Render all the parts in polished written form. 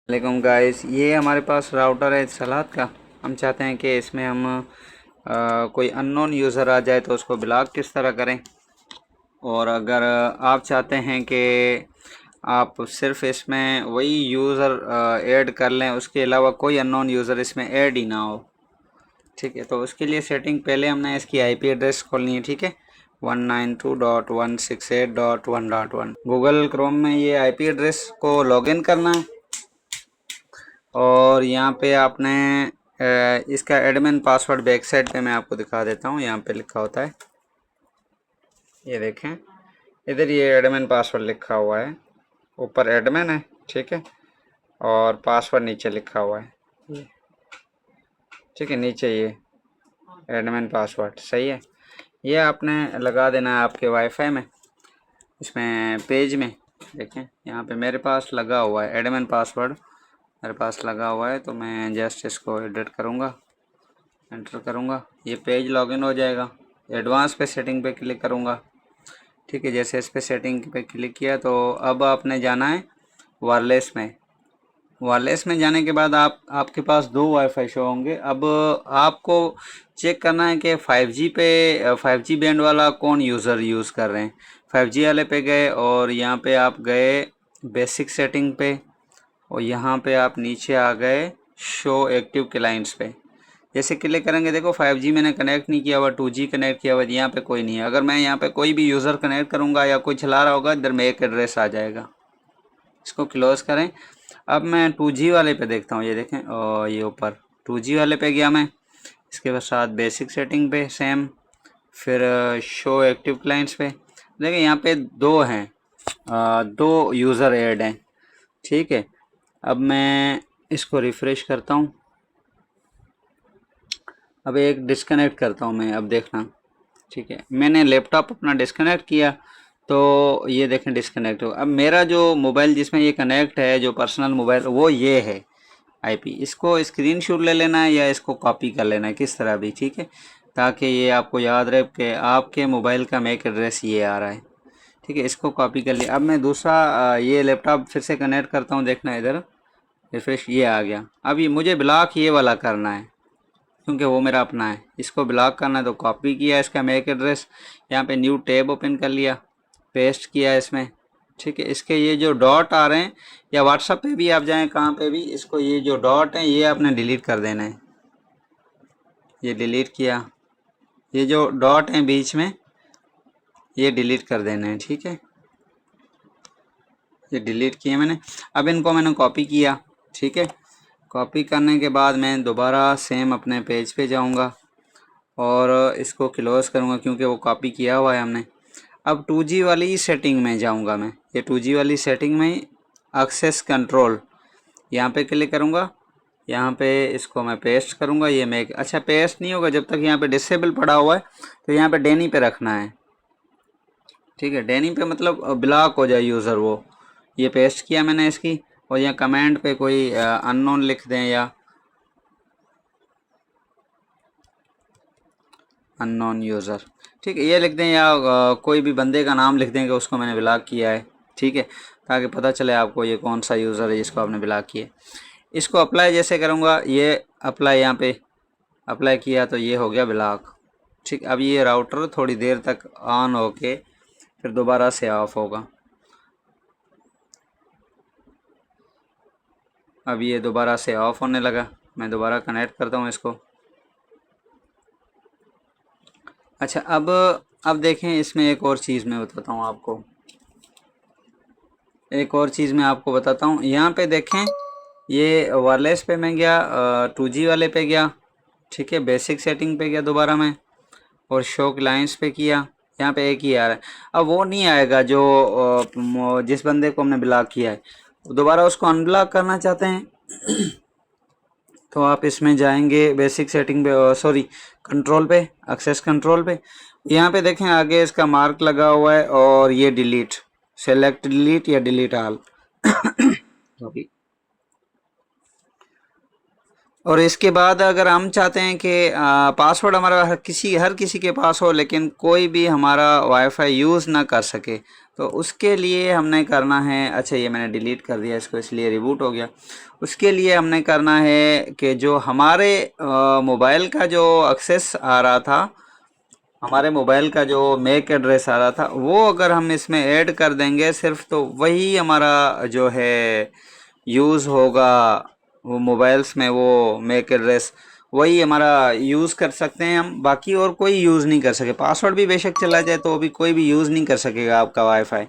वालेकुम गाइस, ये हमारे पास राउटर है सलात का। हम चाहते हैं कि इसमें हम कोई अननोन यूज़र आ जाए तो उसको ब्लॉक किस तरह करें। और अगर आप चाहते हैं कि आप सिर्फ इसमें वही यूज़र ऐड कर लें, उसके अलावा कोई अननोन यूज़र इसमें ऐड ही ना हो, ठीक है। तो उसके लिए सेटिंग पहले हमने इसकी आईपी एड्रेस खोलनी है, ठीक है। 192.168.1.1 गूगल क्रोम में ये आईपी एड्रेस को लॉगिन करना है। और यहाँ पे आपने इसका एडमिन पासवर्ड बैक साइड पे मैं आपको दिखा देता हूँ। यहाँ पे लिखा होता है, ये देखें इधर, ये एडमिन पासवर्ड लिखा हुआ है। ऊपर एडमिन है, ठीक है, और पासवर्ड नीचे लिखा हुआ है, ठीक है। नीचे ये एडमिन पासवर्ड सही है। ये आपने लगा देना है आपके वाईफाई में, इसमें पेज में देखें। यहाँ पे मेरे पास लगा हुआ है एडमिन पासवर्ड, मेरे पास लगा हुआ है। तो मैं जस्ट इसको एडिट करूँगा, एंटर करूँगा, ये पेज लॉगिन हो जाएगा। एडवांस पे सेटिंग पे क्लिक करूँगा, ठीक है। जैसे इस पे सेटिंग पे क्लिक किया तो अब आपने जाना है वायरलेस में। वायरलेस में जाने के बाद आपके पास दो वाईफाई शो होंगे। अब आपको चेक करना है कि 5G पे 5G बैंड वाला कौन यूज़र यूज़ कर रहे हैं। 5G वाले पे गए और यहाँ पे आप गए बेसिक सेटिंग पे, और यहाँ पे आप नीचे आ गए शो एक्टिव क्लाइंट्स पे। जैसे क्लिक करेंगे, देखो 5G मैंने कनेक्ट नहीं किया हुआ, 2G कनेक्ट किया हुआ, यहाँ पे कोई नहीं है। अगर मैं यहाँ पे कोई भी यूज़र कनेक्ट करूँगा या कोई चला रहा होगा, इधर में एक एड्रेस आ जाएगा। इसको क्लोज़ करें। अब मैं 2G वाले पे देखता हूँ, ये देखें, और ये ऊपर 2G वाले पे गया मैं। इसके साथ बेसिक सेटिंग पे सेम, फिर शो एक्टिव क्लाइंट्स पे। देखिए यहाँ पे दो हैं, दो यूज़र ऐड हैं, ठीक है। अब मैं इसको रिफ़्रेश करता हूँ। अब एक डिस्कनेक्ट करता हूँ मैं, अब देखना, ठीक है। मैंने लैपटॉप अपना डिस्कनेक्ट किया तो ये देखें डिस्कनेक्ट हो। अब मेरा जो मोबाइल जिसमें ये कनेक्ट है, जो पर्सनल मोबाइल, वो ये है आईपी। इसको स्क्रीनशॉट ले लेना है या इसको कॉपी कर लेना है, किस तरह भी, ठीक है, ताकि ये आपको याद रहे कि आपके मोबाइल का मैक एड्रेस ये आ रहा है, ठीक है। इसको कॉपी कर लिया। अब मैं दूसरा ये लैपटॉप फिर से कनेक्ट करता हूँ, देखना इधर रिफ्रेश, ये आ गया। अब ये मुझे ब्लॉक ये वाला करना है क्योंकि वो मेरा अपना है। इसको ब्लॉक करना है तो कॉपी किया इसका मैक एड्रेस, यहाँ पे न्यू टैब ओपन कर लिया, पेस्ट किया इसमें, ठीक है। इसके ये जो डॉट आ रहे हैं, या व्हाट्सएप पे भी आप जाएं, कहाँ पे भी, इसको ये जो डॉट हैं ये आपने डिलीट कर देना है। ये डिलीट किया, ये जो डॉट हैं बीच में ये डिलीट कर देना है, ठीक है। ये डिलीट किए मैंने। अब इनको मैंने कॉपी किया, ठीक है। कॉपी करने के बाद मैं दोबारा सेम अपने पेज पे जाऊंगा और इसको क्लोज़ करूंगा क्योंकि वो कॉपी किया हुआ है हमने। अब 2G वाली सेटिंग में जाऊंगा मैं, ये 2G वाली सेटिंग में एक्सेस कंट्रोल, यहाँ पे क्लिक करूंगा। यहाँ पे इसको मैं पेस्ट करूंगा। ये मैं, अच्छा पेस्ट नहीं होगा जब तक यहाँ पे डिसेबल पड़ा हुआ है, तो यहाँ पे डेनी पे रखना है, ठीक है। डेनी पे मतलब ब्लॉक हो जाए यूज़र वो। ये पेस्ट किया मैंने इसकी, और यहाँ कमेंट पे कोई अननोन लिख दें या अननोन यूज़र, ठीक है, ये लिख दें, या कोई भी बंदे का नाम लिख दें कि उसको मैंने ब्लॉक किया है, ठीक है, ताकि पता चले आपको ये कौन सा यूज़र है जिसको आपने ब्लॉक किया। इसको अप्लाई जैसे करूँगा, ये अप्लाई, यहाँ पे अप्लाई किया तो ये हो गया ब्लॉक, ठीक। अब ये राउटर थोड़ी देर तक ऑन होके फिर दोबारा से ऑफ होगा। अब ये दोबारा से ऑफ होने लगा। मैं दोबारा कनेक्ट करता हूँ इसको। अच्छा, अब देखें, इसमें एक और चीज़ मैं बताता हूँ आपको, एक और चीज़ मैं आपको बताता हूँ। यहाँ पे देखें, ये वायरलेस पे मैं गया, 2G वाले पे गया, ठीक है, बेसिक सेटिंग पे गया दोबारा मैं, और शो क्लाइंट्स पे किया। यहाँ पे एक ही आ रहा है। अब वो नहीं आएगा जो जिस बंदे को हमने ब्लॉक किया है। दोबारा उसको अनब्लॉक करना चाहते हैं तो आप इसमें जाएंगे बेसिक सेटिंग पे, सॉरी कंट्रोल पे, एक्सेस कंट्रोल पे। यहाँ पे देखें आगे इसका मार्क लगा हुआ है, और ये डिलीट, सेलेक्ट डिलीट या डिलीट ऑल। सॉरी, और इसके बाद अगर हम चाहते हैं कि पासवर्ड हमारा हर किसी के पास हो लेकिन कोई भी हमारा वाईफाई यूज़ ना कर सके, तो उसके लिए हमने करना है, अच्छा ये मैंने डिलीट कर दिया इसको इसलिए रिबूट हो गया। उसके लिए हमने करना है कि जो हमारे मोबाइल का जो एक्सेस आ रहा था, हमारे मोबाइल का जो मैक एड्रेस आ रहा था, वो अगर हम इसमें ऐड कर देंगे सिर्फ, तो वही हमारा जो है यूज़ होगा। वो मोबाइल्स में वो मैक एड्रेस वही हमारा यूज़ कर सकते हैं हम, बाकी और कोई यूज़ नहीं कर सके। पासवर्ड भी बेशक चला जाए तो भी कोई भी यूज़ नहीं कर सकेगा आपका वाईफाई।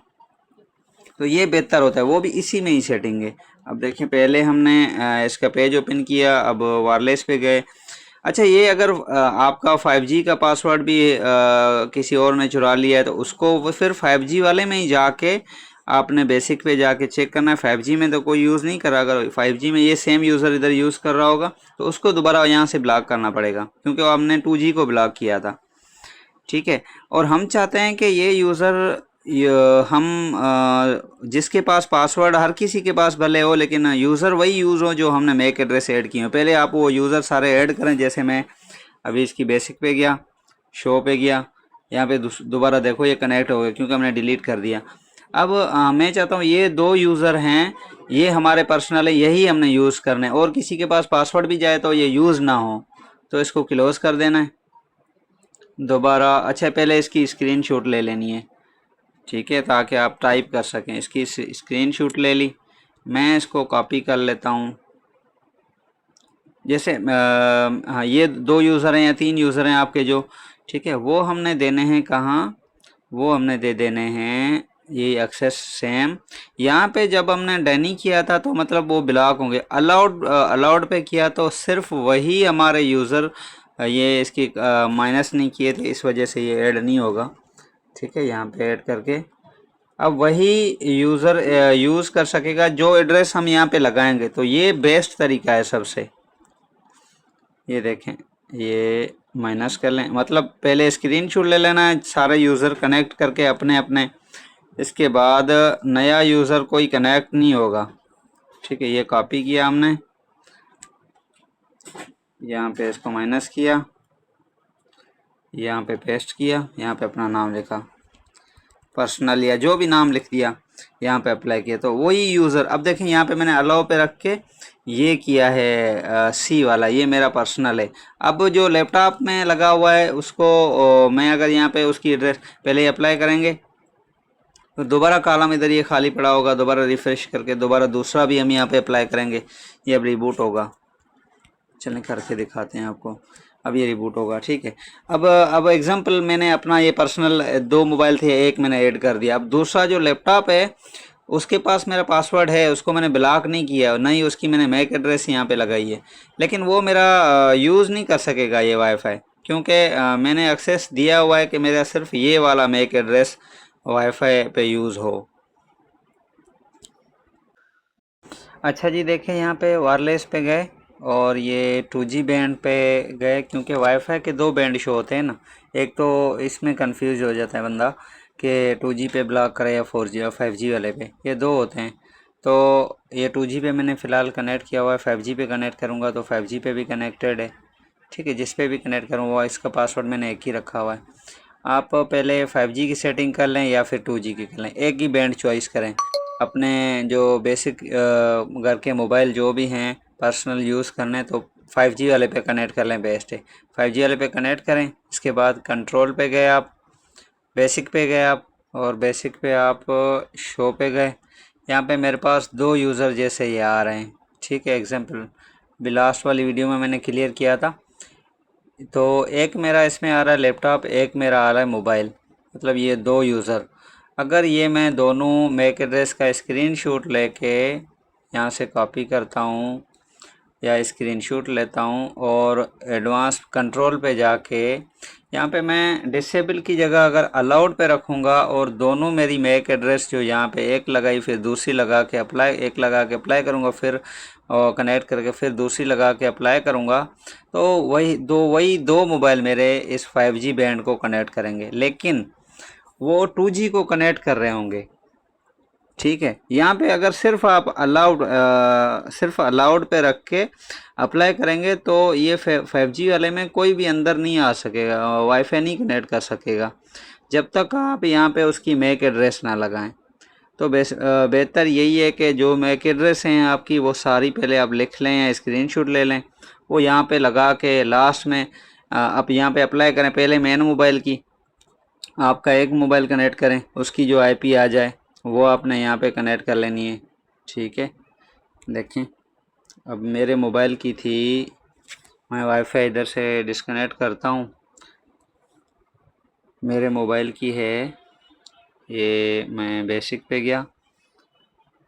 तो ये बेहतर होता है, वो भी इसी में ही सेटिंग है। अब देखिए पहले हमने इसका पेज ओपन किया, अब वायरलेस पे गए। अच्छा ये अगर आपका 5G का पासवर्ड भी किसी और ने चुरा लिया है, तो उसको वो फिर 5G वाले में ही जाके आपने बेसिक पे जाके चेक करना है। 5G में तो कोई यूज़ नहीं कर रहा, अगर 5G में ये सेम यूज़र इधर यूज़ कर रहा होगा तो उसको दोबारा यहाँ से ब्लॉक करना पड़ेगा, क्योंकि वो हमने 2G को ब्लॉक किया था। ठीक है, और हम चाहते हैं कि ये यूज़र हम जिसके पास पासवर्ड हर किसी के पास भले हो, लेकिन यूज़र वही यूज़ हो जो हमने मैक एड्रेस ऐड किए हो। पहले आप वो यूज़र सारे ऐड करें, जैसे मैं अभी इसकी बेसिक पे गया, शो पे गया, यहाँ पे दोबारा देखो ये कनेक्ट हो गया क्योंकि हमने डिलीट कर दिया। अब मैं चाहता हूँ ये दो यूज़र हैं, ये हमारे पर्सनल है, यही हमने यूज़ करना है, और किसी के पास पासवर्ड भी जाए तो ये यूज़ ना हो। तो इसको क्लोज़ कर देना है दोबारा। अच्छा पहले इसकी स्क्रीनशॉट ले लेनी है, ठीक है, ताकि आप टाइप कर सकें। इसकी स्क्रीनशॉट ले ली, मैं इसको कॉपी कर लेता हूँ। जैसे हाँ ये दो यूज़र हैं या तीन यूज़र हैं आपके जो, ठीक है, वो हमने देने हैं कहाँ, वो हमने दे देने हैं ये एक्सेस सेम। यहाँ पे जब हमने डनी किया था तो मतलब वो ब्लॉक होंगे। अलाउड पे किया तो सिर्फ वही हमारे यूज़र, ये इसकी माइनस नहीं किए थे इस वजह से ये ऐड नहीं होगा। ठीक है, यहाँ पे ऐड करके अब वही यूज़र यूज़ कर सकेगा जो एड्रेस हम यहाँ पे लगाएंगे। तो ये बेस्ट तरीका है सबसे। ये देखें, ये माइनस कर लें, मतलब पहले स्क्रीनशॉट ले लेना है सारे यूज़र कनेक्ट करके अपने अपने, इसके बाद नया यूज़र कोई कनेक्ट नहीं होगा। ठीक है, ये कॉपी किया हमने, यहाँ पे इसको माइनस किया, यहाँ पे पेस्ट किया, यहाँ पे अपना नाम लिखा, पर्सनल या जो भी नाम लिख दिया, यहाँ पे अप्लाई किया, तो वही यूज़र। अब देखें यहाँ पे मैंने अलाउ पे रख के ये किया है सी वाला, ये मेरा पर्सनल है। अब जो लैपटॉप में लगा हुआ है उसको मैं अगर यहाँ पे उसकी एड्रेस पहले अप्लाई करेंगे तो दोबारा कॉलम इधर ये खाली पड़ा होगा, दोबारा रिफ्रेश करके दोबारा दूसरा भी हम यहाँ पे अप्लाई करेंगे, ये अब रिबूट होगा। चलें करके दिखाते हैं आपको, अब ये रिबूट होगा। ठीक है, अब एग्जांपल मैंने अपना ये पर्सनल दो मोबाइल थे, एक मैंने ऐड कर दिया। अब दूसरा जो लैपटॉप है उसके पास मेरा पासवर्ड है, उसको मैंने ब्लॉक नहीं किया, ना ही उसकी मैंने मैक एड्रेस यहाँ पे लगाई है, लेकिन वो मेरा यूज़ नहीं कर सकेगा ये वाईफाई, क्योंकि मैंने एक्सेस दिया हुआ है कि मेरा सिर्फ ये वाला मैक एड्रेस वाईफाई पे यूज़ हो। अच्छा जी, देखें यहाँ पे वायरलेस पे गए और ये 2G बैंड पे गए, क्योंकि वाईफाई के दो बैंड शो होते हैं ना, एक तो इसमें कंफ्यूज हो जाता है बंदा कि 2G पे ब्लॉक करे या 4G और 5G वाले पे, ये दो होते हैं। तो ये 2G पे मैंने फ़िलहाल कनेक्ट किया हुआ है, 5G पे कनेक्ट करूँगा तो 5G पे भी कनेक्टेड है। ठीक है, जिस पे भी कनेक्ट करूँगा इसका पासवर्ड मैंने एक ही रखा हुआ है। आप पहले 5G की सेटिंग कर लें या फिर 2G की कर लें, एक ही बैंड चॉइस करें। अपने जो बेसिक घर के मोबाइल जो भी हैं पर्सनल यूज़ करने, तो 5G वाले पे कनेक्ट कर लें, बेस्ट है। 5G वाले पे कनेक्ट करें, इसके बाद कंट्रोल पे गए आप, बेसिक पे गए आप, और बेसिक पे आप शो पे गए। यहाँ पे मेरे पास दो यूज़र जैसे ये आ रहे हैं। ठीक है, एग्जांपल भी लास्ट वाली वीडियो में मैंने क्लियर किया था। तो एक मेरा इसमें आ रहा है लैपटॉप, एक मेरा आ रहा है मोबाइल, मतलब ये दो यूज़र। अगर ये मैं दोनों मैक एड्रेस का स्क्रीनशॉट लेके यहाँ से कॉपी करता हूँ या स्क्रीनशॉट लेता हूँ और एडवांस कंट्रोल पे जाके यहाँ पे मैं डिसेबल की जगह अगर अलाउड पे रखूँगा और दोनों मेरी मैक एड्रेस जो यहाँ पे एक लगाई फिर दूसरी लगा के अप्लाई, एक लगा के अप्लाई करूँगा, फिर कनेक्ट करके फिर दूसरी लगा के अप्लाई करूँगा, तो वही दो मोबाइल मेरे इस 5G बैंड को कनेक्ट करेंगे, लेकिन वो 2G को कनेक्ट कर रहे होंगे। ठीक है, यहाँ पे अगर सिर्फ आप सिर्फ अलाउड पे रख के अप्लाई करेंगे तो ये 5G वाले में कोई भी अंदर नहीं आ सकेगा, वाईफाई नहीं कनेक्ट कर सकेगा जब तक आप यहाँ पे उसकी मैक एड्रेस ना लगाएं। तो बेहतर यही है कि जो मैक एड्रेस हैं आपकी वो सारी पहले आप लिख लें या स्क्रीनशॉट ले लें, वो यहाँ पे लगा के लास्ट में आप यहाँ पे अप्लाई करें। पहले मेन मोबाइल की आपका एक मोबाइल कनेक्ट करें, उसकी जो आईपी आ जाए वो आपने यहाँ पे कनेक्ट कर लेनी है। ठीक है, देखें अब मेरे मोबाइल की थी, मैं वाईफाई इधर से डिस्कनेक्ट करता हूँ। मेरे मोबाइल की है ये, मैं बेसिक पे गया,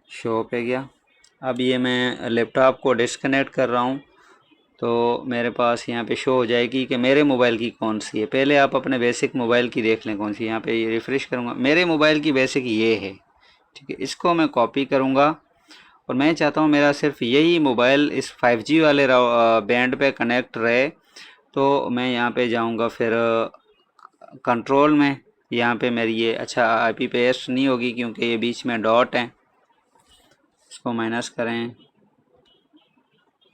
शो पे गया। अब ये मैं लैपटॉप को डिस्कनेक्ट कर रहा हूँ तो मेरे पास यहाँ पे शो हो जाएगी कि मेरे मोबाइल की कौन सी है। पहले आप अपने बेसिक मोबाइल की देख लें कौन सी, यहाँ पे ये रिफ़्रेश करूँगा, मेरे मोबाइल की बेसिक ये है। ठीक है, इसको मैं कॉपी करूँगा और मैं चाहता हूँ मेरा सिर्फ यही मोबाइल इस 5G वाले बैंड पे कनेक्ट रहे। तो मैं यहाँ पे जाऊँगा, फिर कंट्रोल में यहाँ पे मेरी ये अच्छा आईपी पेस्ट नहीं होगी क्योंकि ये बीच में डॉट है, इसको माइनस करें,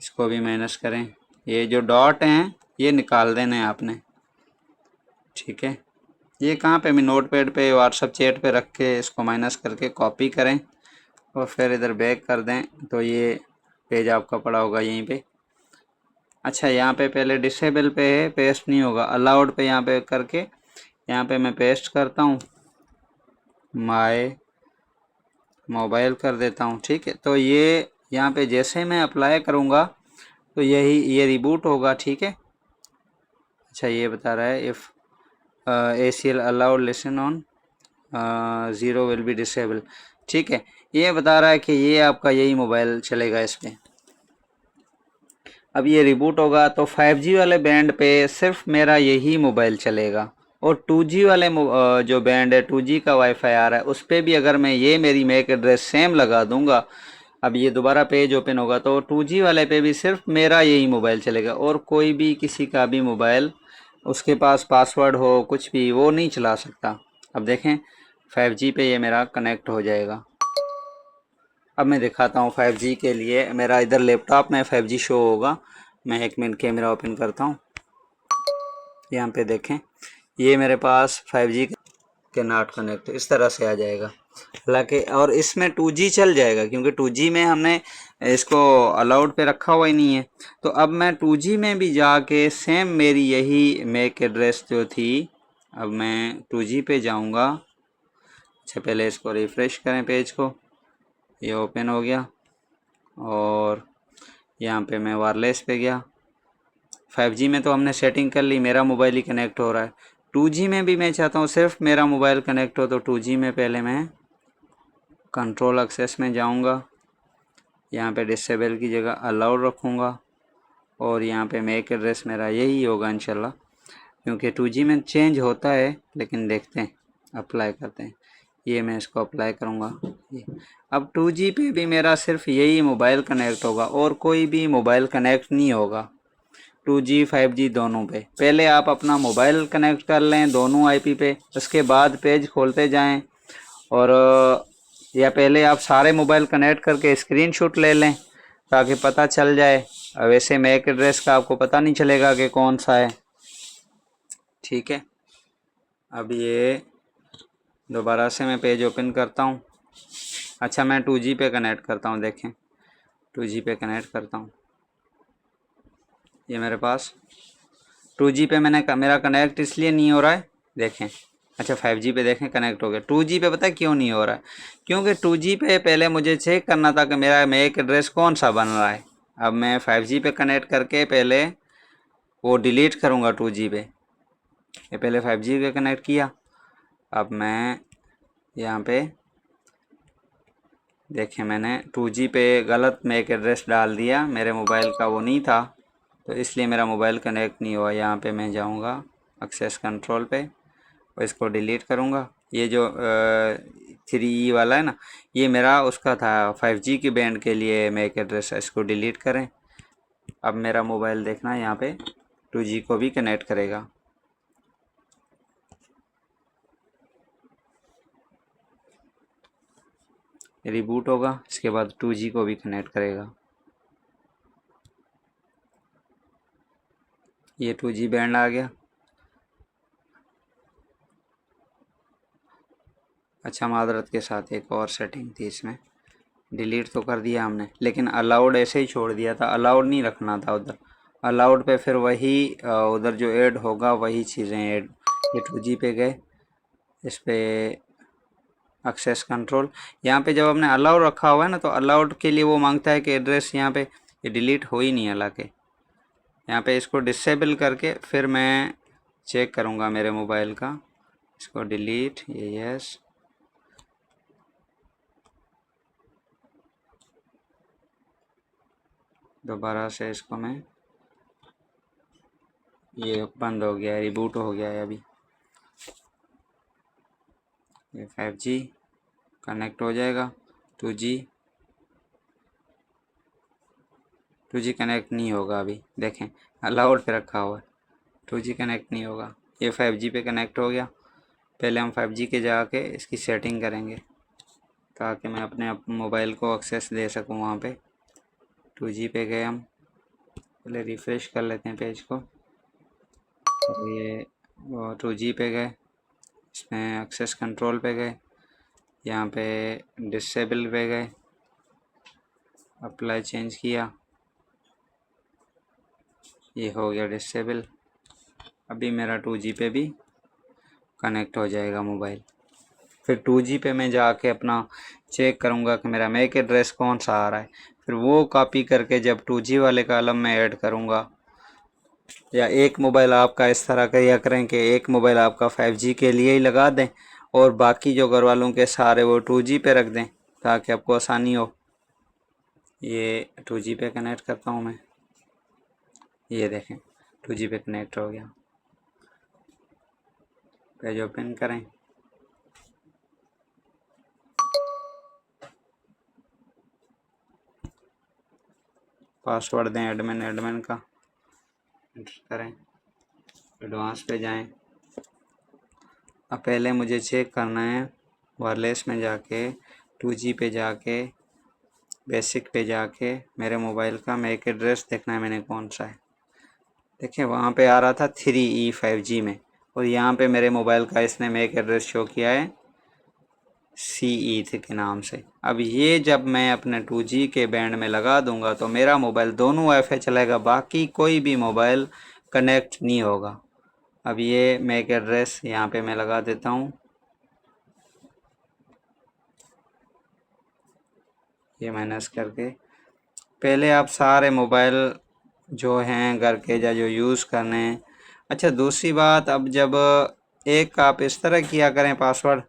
इसको भी माइनस करें, ये जो डॉट हैं ये निकाल देना है आपने। ठीक है, ये कहाँ पे, मैं नोटपैड पे व्हाट्सएप चैट पे रख के इसको माइनस करके कॉपी करें और फिर इधर बैक कर दें तो ये पेज आपका पड़ा होगा यहीं पे। अच्छा, यहाँ पे पहले डिसेबल पे है, पेस्ट नहीं होगा, अलाउड पे यहाँ पे करके यहाँ पे मैं पेस्ट करता हूँ, माय मोबाइल कर देता हूँ। ठीक है, तो ये यहाँ पे जैसे मैं अप्लाई करूँगा तो यही ये रिबूट होगा। ठीक है, अच्छा ये बता रहा है if ACL allowed listen on 0 will be disable. ठीक है, ये बता रहा है कि ये आपका यही मोबाइल चलेगा इस पर। अब ये रिबूट होगा तो 5G वाले बैंड पे सिर्फ मेरा यही मोबाइल चलेगा और 2G वाले जो बैंड है 2G का वाईफाई आ रहा है उस पर भी अगर मैं ये मेरी मैक एड्रेस सेम लगा दूंगा, अब ये दोबारा पेज ओपन होगा तो 2G वाले पे भी सिर्फ मेरा यही मोबाइल चलेगा और कोई भी किसी का भी मोबाइल उसके पास पासवर्ड हो कुछ भी वो नहीं चला सकता। अब देखें 5G पे ये मेरा कनेक्ट हो जाएगा। अब मैं दिखाता हूँ 5G के लिए, मेरा इधर लैपटॉप में 5G शो होगा। मैं 1 मिनट कैमरा ओपन करता हूँ, यहाँ पे देखें ये मेरे पास 5G के नॉट कनेक्ट इस तरह से आ जाएगा। हालांकि और इसमें 2G चल जाएगा क्योंकि 2G में हमने इसको अलाउड पे रखा हुआ ही नहीं है। तो अब मैं 2G में भी जाके सेम मेरी यही मैक एड्रेस जो थी, अब मैं 2G पे जाऊँगा। अच्छा पहले इसको रिफ़्रेश करें पेज को, ये ओपन हो गया और यहाँ पे मैं वायरलेस पे गया। 5G में तो हमने सेटिंग कर ली, मेरा मोबाइल ही कनेक्ट हो रहा है। 2G में भी मैं चाहता हूँ सिर्फ मेरा मोबाइल कनेक्ट हो, तो 2G में पहले मैं कंट्रोल एक्सेस में जाऊँगा, यहाँ पे डिसेबल की जगह अलाउड रखूँगा और यहाँ पे मैक एड्रेस मेरा यही होगा इंशाल्लाह, क्योंकि 2G में चेंज होता है लेकिन देखते हैं, अप्लाई करते हैं। ये मैं इसको अप्लाई करूँगा। अब 2G पे भी मेरा सिर्फ यही मोबाइल कनेक्ट होगा और कोई भी मोबाइल कनेक्ट नहीं होगा 2G 5G दोनों पे। पहले आप अपना मोबाइल कनेक्ट कर लें दोनों आईपी पे, उसके बाद पेज खोलते जाएं और या पहले आप सारे मोबाइल कनेक्ट करके स्क्रीनशॉट ले लें ताकि पता चल जाए। वैसे मैक एड्रेस का आपको पता नहीं चलेगा कि कौन सा है। ठीक है, अब ये दोबारा से मैं पेज ओपन करता हूँ। अच्छा मैं 2G पे कनेक्ट करता हूँ, देखें 2G पे कनेक्ट करता हूँ, ये मेरे पास 2G पे मेरा कनेक्ट इसलिए नहीं हो रहा है, देखें। अच्छा 5G पे देखें कनेक्ट हो गया। 2G पे पता है क्यों नहीं हो रहा है, क्योंकि 2G पे पहले मुझे चेक करना था कि मेरा मैक एड्रेस कौन सा बन रहा है। अब मैं 5G पे कनेक्ट करके पहले वो डिलीट करूँगा 2G पे। ये पहले 5G पे कनेक्ट किया, अब मैं यहाँ पे देखें मैंने 2G पे गलत मैक एड्रेस डाल दिया, मेरे मोबाइल का वो नहीं था तो इसलिए मेरा मोबाइल कनेक्ट नहीं हुआ। यहाँ पे मैं जाऊँगा एक्सेस कंट्रोल पे और इसको डिलीट करूँगा। ये जो 3E वाला है ना, ये मेरा उसका था 5G के बैंड के लिए मैक एड्रेस है, इसको डिलीट करें। अब मेरा मोबाइल देखना यहाँ पे 2G को भी कनेक्ट करेगा। रिबूट होगा, इसके बाद 2G को भी कनेक्ट करेगा। ये 2G बैंड आ गया। अच्छा, मादरत के साथ एक और सेटिंग थी इसमें, डिलीट तो कर दिया हमने, लेकिन अलाउड ऐसे ही छोड़ दिया था, अलाउड नहीं रखना था उधर। अलाउड पे फिर वही उधर जो ऐड होगा वही चीज़ें ऐड। ये 2G पे गए, इस पे एक्सेस कंट्रोल, यहाँ पे जब हमने अलाउड रखा हुआ है ना, तो अलाउड के लिए वो मांगता है कि एड्रेस यहाँ पे ये डिलीट हो ही नहीं, हालांकि यहाँ पे इसको डिसेबल करके फिर मैं चेक करूँगा मेरे मोबाइल का। इसको डिलीट, ये यस, दोबारा से इसको मैं, ये बंद हो गया है, रिबूट हो गया है अभी। ये 5G कनेक्ट हो जाएगा। 2G कनेक्ट नहीं होगा अभी, देखें अलाउड पे रखा हुआ है, 2G कनेक्ट नहीं होगा। ये 5G पे कनेक्ट हो गया। पहले हम 5G के जाके इसकी सेटिंग करेंगे ताकि मैं अपने मोबाइल को एक्सेस दे सकूं वहाँ पे। 2G पे गए हम, पहले रिफ़्रेश कर लेते हैं पेज को। तो ये 2G पे गए, इसमें एक्सेस कंट्रोल पे गए, यहाँ पे डिसेबल पे गए, अप्लाई चेंज किया, ये हो गया डिसेबल। अभी मेरा 2G पे भी कनेक्ट हो जाएगा मोबाइल। फिर 2G पे मैं जाके अपना चेक करूँगा कि मेरा मैक एड्रेस कौन सा आ रहा है, फिर वो कॉपी करके जब 2G वाले कॉलम में ऐड करूँगा। या एक मोबाइल आपका इस तरह का या करें कि एक मोबाइल आपका 5G के लिए ही लगा दें और बाकी जो घर वालों के सारे वो 2G पे रख दें ताकि आपको आसानी हो। ये 2G पे कनेक्ट करता हूँ मैं, ये देखें 2G पे कनेक्ट हो गया। पेज ओपन करें, पासवर्ड दें एडमिन का, एंटर करें, एडवांस पे जाएं। अब पहले मुझे चेक करना है वायरलेस में जाके, 2G पे जाके, बेसिक पे जाके मेरे मोबाइल का मैक एड्रेस देखना है मैंने कौन सा है। देखिए वहाँ पे आ रहा था 3E 5G में, और यहाँ पे मेरे मोबाइल का इसने मैक एड्रेस शो किया है CE के नाम से। अब ये जब मैं अपने 2G के बैंड में लगा दूंगा तो मेरा मोबाइल दोनों वाईफाई चलेगा, बाकी कोई भी मोबाइल कनेक्ट नहीं होगा। अब ये मैक एड्रेस यहाँ पे मैं लगा देता हूँ, ये माइनस करके। पहले आप सारे मोबाइल जो हैं घर के या जो यूज़ करने हैं। अच्छा, दूसरी बात, अब जब एक आप इस तरह किया करें पासवर्ड,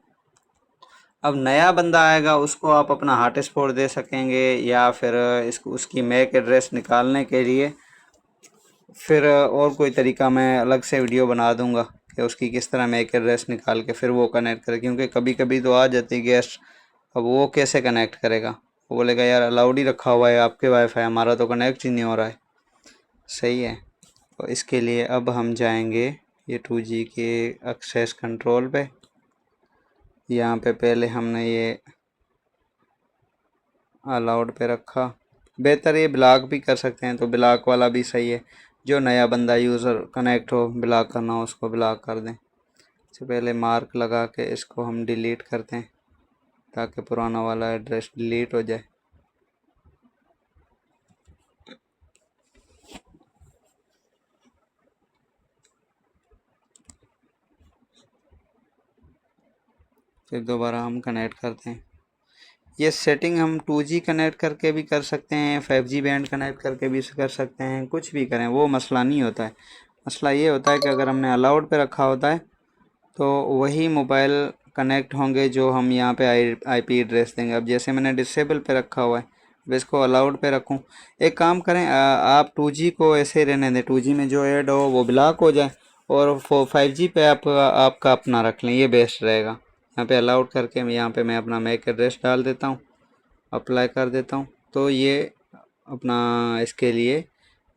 अब नया बंदा आएगा उसको आप अपना हॉटस्पॉट दे सकेंगे, या फिर इसको उसकी मैक एड्रेस निकालने के लिए फिर और कोई तरीका मैं अलग से वीडियो बना दूंगा कि उसकी किस तरह मैक एड्रेस निकाल के फिर वो कनेक्ट करे, क्योंकि कभी कभी तो आ जाती गेस्ट, अब वो कैसे कनेक्ट करेगा, वो बोलेगा यार अलाउड ही रखा हुआ है आपके वाईफाई, हमारा तो कनेक्ट ही नहीं हो रहा है। सही है, तो इसके लिए अब हम जाएंगे ये 2G के एक्सेस कंट्रोल पे। यहाँ पे पहले हमने ये अलाउड पे रखा, बेहतर ये ब्लॉक भी कर सकते हैं तो ब्लॉक वाला भी सही है, जो नया बंदा यूज़र कनेक्ट हो ब्लॉक करना हो उसको ब्लॉक कर दें। इससे पहले मार्क लगा के इसको हम डिलीट करते हैं ताकि पुराना वाला एड्रेस डिलीट हो जाए। फिर दोबारा हम कनेक्ट करते हैं। ये सेटिंग हम 2G कनेक्ट करके भी कर सकते हैं, 5G बैंड कनेक्ट करके भी कर सकते हैं, कुछ भी करें वो मसला नहीं होता है। मसला ये होता है कि अगर हमने अलाउड पे रखा होता है तो वही मोबाइल कनेक्ट होंगे जो हम यहाँ पे IP एड्रेस देंगे। अब जैसे मैंने डिसेबल पे रखा हुआ है, अब इसको अलाउड पे रखूँ। एक काम करें, आप 2G को ऐसे ही रहने दें, 2G में जो ऐड हो वो ब्लॉक हो जाए, और 5G पे आप आपका अपना रख लें, ये बेस्ट रहेगा। यहाँ पे अलाउड करके यहाँ पे मैं अपना मैक एड्रेस डाल देता हूँ, अप्लाई कर देता हूँ, तो ये अपना इसके लिए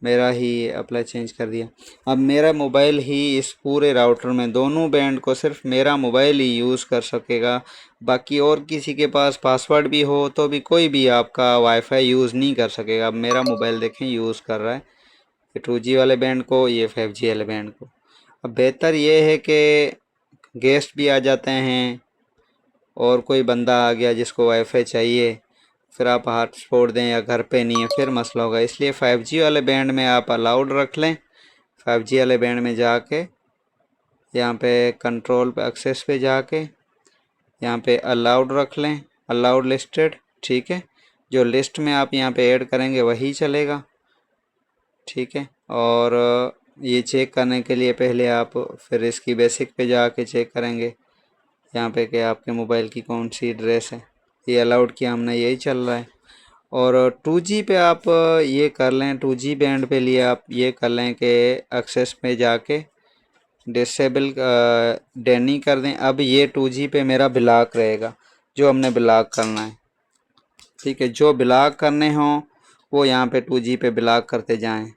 मेरा ही अप्लाई चेंज कर दिया। अब मेरा मोबाइल ही इस पूरे राउटर में दोनों बैंड को सिर्फ मेरा मोबाइल ही यूज़ कर सकेगा। बाकी और किसी के पास पासवर्ड भी हो तो भी कोई भी आपका वाईफाई यूज़ नहीं कर सकेगा। अब मेरा मोबाइल देखें यूज़ कर रहा है ये 2G वाले बैंड को, ये 5G वाले बैंड को। अब बेहतर ये है कि गेस्ट भी आ जाते हैं और कोई बंदा आ गया जिसको वाईफाई चाहिए, फिर आप हॉटस्पॉट दें या घर पे नहीं है, फिर मसला होगा। इसलिए 5G वाले बैंड में आप अलाउड रख लें। 5G वाले बैंड में जाके यहाँ पे कंट्रोल पे एक्सेस पे जाके यहाँ पे अलाउड रख लें, अलाउड लिस्टेड। ठीक है, जो लिस्ट में आप यहाँ पे ऐड करेंगे वही चलेगा। ठीक है, और ये चेक करने के लिए पहले आप फिर इसकी बेसिक पे जाके चेक करेंगे यहाँ पे कि आपके मोबाइल की कौन सी एड्रेस है। ये अलाउड किया हमने, यही चल रहा है। और 2G पे आप ये कर लें, 2G बैंड पे लिए आप ये कर लें कि एक्सेस पे जाके डिसेबल डैनी कर दें। अब ये 2G पे मेरा ब्लॉक रहेगा, जो हमने ब्लॉक करना है। ठीक है, जो ब्लॉक करने हों वो यहाँ पे 2G पे ब्लॉक करते जाएं।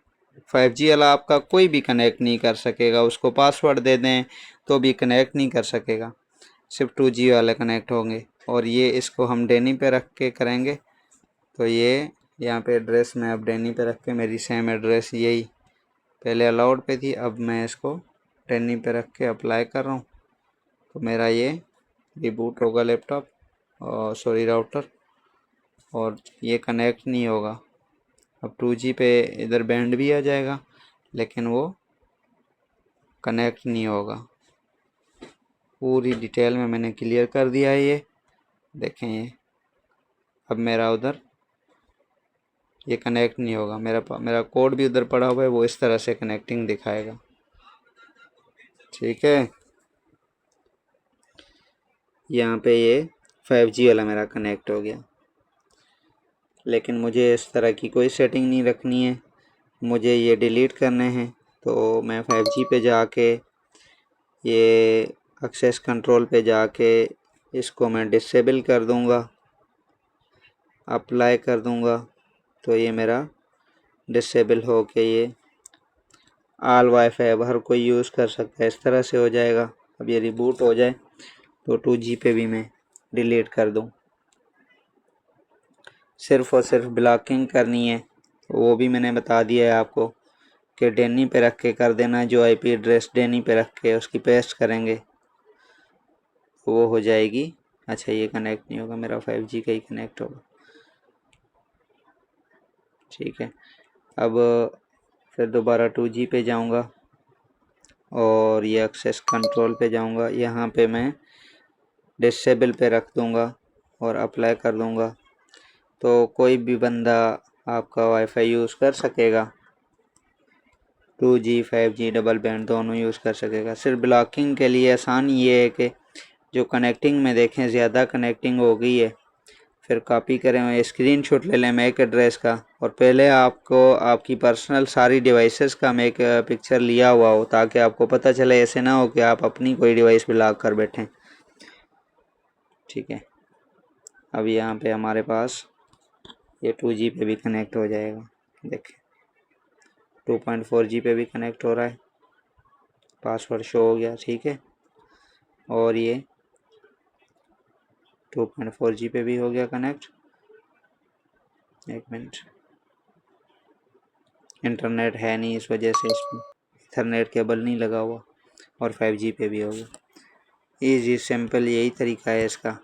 5G वाला आपका कोई भी कनेक्ट नहीं कर सकेगा, उसको पासवर्ड दे दें तो भी कनेक्ट नहीं कर सकेगा, सिर्फ 2G वाले कनेक्ट होंगे। और ये इसको हम डैनी पे रख के करेंगे तो ये यहाँ पे एड्रेस में अब डैनी पे रख के, मेरी सेम एड्रेस यही पहले अलाउड पे थी, अब मैं इसको डैनी पे रख के अप्लाई कर रहा हूँ तो मेरा ये रिबूट होगा लैपटॉप और सॉरी राउटर, और ये कनेक्ट नहीं होगा। अब 2G पे इधर बैंड भी आ जाएगा लेकिन वो कनेक्ट नहीं होगा। पूरी डिटेल में मैंने क्लियर कर दिया है। ये देखें, ये अब मेरा उधर ये कनेक्ट नहीं होगा। मेरा कोड भी उधर पड़ा हुआ है, वो इस तरह से कनेक्टिंग दिखाएगा। ठीक है, यहाँ पे ये 5G वाला मेरा कनेक्ट हो गया, लेकिन मुझे इस तरह की कोई सेटिंग नहीं रखनी है, मुझे ये डिलीट करने हैं। तो मैं 5G पे जाके ये एक्सेस कंट्रोल पे जाके इसको मैं डिसेबल कर दूँगा, अप्लाई कर दूँगा तो ये मेरा डिसेबल हो के ये ऑल वाईफाई अब हर कोई यूज़ कर सकता है, इस तरह से हो जाएगा। अब ये रिबूट हो जाए तो 2G पे भी मैं डिलीट कर दूँ। सिर्फ़ और सिर्फ ब्लॉकिंग करनी है, वो भी मैंने बता दिया है आपको कि डैनी पे रख के कर देना। जो IP एड्रेस डैनी पे रख के उसकी पेस्ट करेंगे तो वो हो जाएगी। अच्छा, ये कनेक्ट नहीं होगा, मेरा 5G का ही कनेक्ट होगा। ठीक है, अब फिर दोबारा 2G पे जाऊंगा और ये एक्सेस कंट्रोल पे जाऊंगा, यहाँ पे मैं डिसेबल पे रख दूंगा और अप्लाई कर दूंगा तो कोई भी बंदा आपका वाईफाई यूज़ कर सकेगा। 2G 5G डबल बैंड दोनों यूज़ कर सकेगा। सिर्फ ब्लॉकिंग के लिए आसान ये है कि जो कनेक्टिंग में देखें ज़्यादा कनेक्टिंग हो गई है, फिर कॉपी करें और स्क्रीनशॉट ले लें मैक एड्रेस का, और पहले आपको आपकी पर्सनल सारी डिवाइसेस का मैक पिक्चर लिया हुआ हो ताकि आपको पता चले। ऐसे ना हो कि आप अपनी कोई डिवाइस ब्लॉक कर बैठें। ठीक है, अब यहाँ पे हमारे पास ये 2G पे भी कनेक्ट हो जाएगा। देखें 2.4G पे भी कनेक्ट हो रहा है, पासवर्ड शो हो गया। ठीक है, और ये 2.4G पे भी हो गया कनेक्ट। एक मिनट, इंटरनेट है नहीं इस वजह से इसमें इथरनेट केबल नहीं लगा हुआ, और 5G पे भी हो गया। ईजी सिंपल यही तरीका है इसका।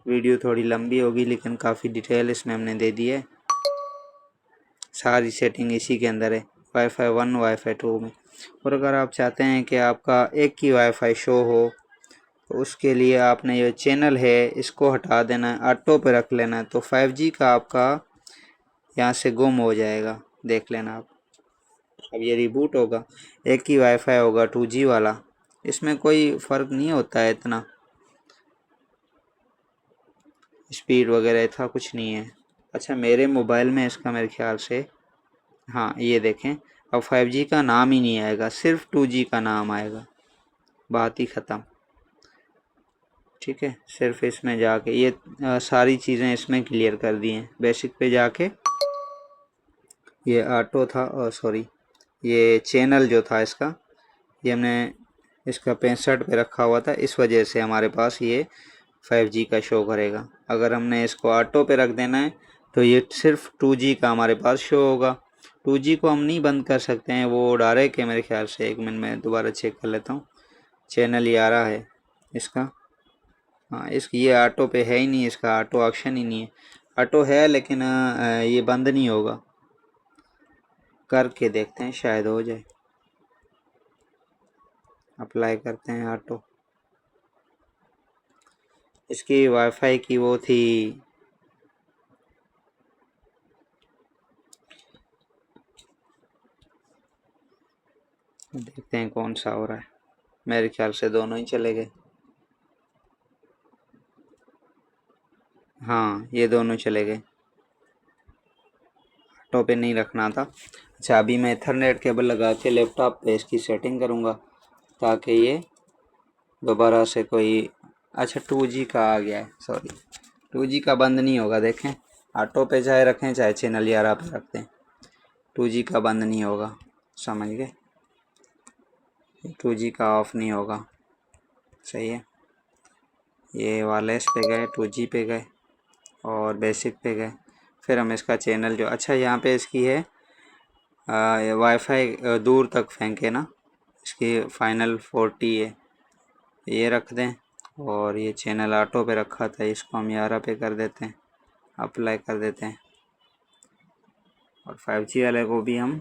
वीडियो थोड़ी लंबी होगी लेकिन काफ़ी डिटेल इसमें हमने दे दी है। सारी सेटिंग इसी के अंदर है, वाईफाई 1 वाईफाई 2 में। और अगर आप चाहते हैं कि आपका एक ही वाईफाई शो हो तो उसके लिए आपने ये चैनल है इसको हटा देना है, ऑटो पे रख लेना है, तो 5G का आपका यहाँ से गुम हो जाएगा। देख लेना आप। अब ये रिबूट होगा, एक ही वाईफाई होगा 2G वाला, इसमें कोई फ़र्क नहीं होता है इतना, स्पीड वगैरह था कुछ नहीं है। अच्छा, मेरे मोबाइल में इसका मेरे ख्याल से, हाँ ये देखें, अब 5G का नाम ही नहीं आएगा, सिर्फ 2G का नाम आएगा, बात ही ख़त्म। ठीक है, सिर्फ इसमें जाके ये सारी चीज़ें इसमें क्लियर कर दी हैं। बेसिक पे जाके ये ऑटो था, और सॉरी ये चैनल जो था इसका, ये हमने इसका 65 पे रखा हुआ था, इस वजह से हमारे पास ये 5G का शो करेगा। अगर हमने इसको ऑटो पे रख देना है तो ये सिर्फ 2G का हमारे पास शो होगा। 2G को हम नहीं बंद कर सकते हैं, वो डायरेक्ट है मेरे ख्याल से। 1 मिनट में दोबारा चेक कर लेता हूँ। चैनल ये आ रहा है इसका, हाँ इसकी ये ऑटो पे है ही नहीं, इसका ऑटो ऑप्शन ही नहीं है। ऑटो है लेकिन ये बंद नहीं होगा। करके देखते हैं, शायद हो जाए। अप्लाई करते हैं ऑटो। इसकी वाईफाई की वो थी, देखते हैं कौन सा हो रहा है। मेरे ख्याल से दोनों ही चले गए। हाँ ये दोनों चले गए। ऑटो पे नहीं रखना था। अच्छा अभी मैं इथरनेट केबल लगा के लैपटॉप पे इसकी सेटिंग करूँगा ताकि ये दोबारा से कोई, अच्छा 2G का आ गया है, सॉरी 2G का बंद नहीं होगा। देखें ऑटो पे चाहे रखें चाहे चैनल यारा पे रख दें, 2G का बंद नहीं होगा, समझ गए। 2G का ऑफ नहीं होगा, सही है। ये वायरलेस पे गए, 2G पे गए और बेसिक पे गए। फिर हम इसका चैनल जो, अच्छा यहाँ पे इसकी है वाईफाई दूर तक फेंके ना, इसकी फाइनल 40 है, ये रख दें। और ये चैनल ऑटो पे रखा था, इसको हम 11 पे कर देते हैं, अप्लाई कर देते हैं। और 5G वाले को भी हम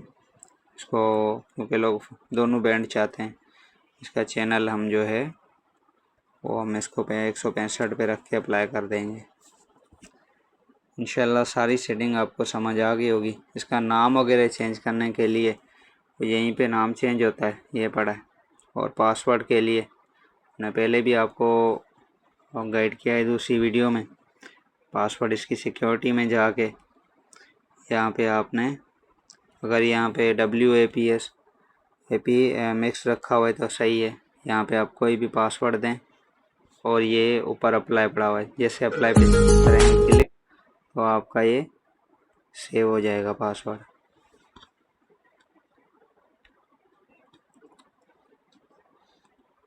इसको, क्योंकि लोग दोनों बैंड चाहते हैं, इसका चैनल हम जो है वो हम इसको 165 पे रख के अप्लाई कर देंगे। इंशाल्लाह सारी सेटिंग आपको समझ आ गई होगी। इसका नाम वगैरह चेंज करने के लिए तो यहीं पे नाम चेंज होता है, ये पड़ा है। और पासवर्ड के लिए मैंने पहले भी आपको गाइड किया है दूसरी वीडियो में। पासवर्ड इसकी सिक्योरिटी में जाके यहाँ पे आपने, अगर यहाँ पे WAPS मिक्स रखा हुआ है तो सही है। यहाँ पे आप कोई भी पासवर्ड दें और ये ऊपर अप्लाई पड़ा हुआ है, जैसे अप्लाई पे करेंगे क्लिक तो आपका ये सेव हो जाएगा पासवर्ड।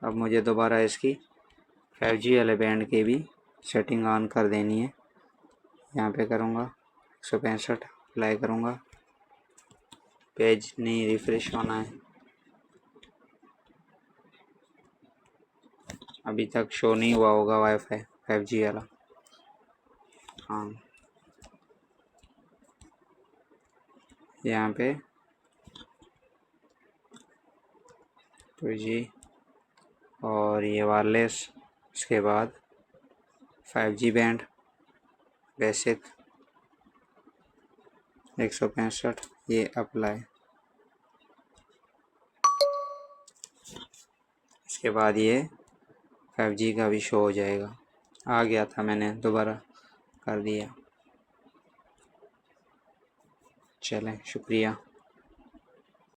अब मुझे दोबारा इसकी 5G वाले बैंड की भी सेटिंग ऑन कर देनी है। यहाँ पे करूँगा 165, अप्लाई करूँगा, पेज नहीं रिफ़्रेश होना है, अभी तक शो नहीं हुआ होगा वाईफाई 5G वाला। हाँ यहाँ पे 2G और ये वायरलेस, इसके बाद 5G बैंड, बेसिक 165, ये अप्लाई। इसके बाद ये 5G का भी शो हो जाएगा। आ गया था, मैंने दोबारा कर दिया। चलें, शुक्रिया।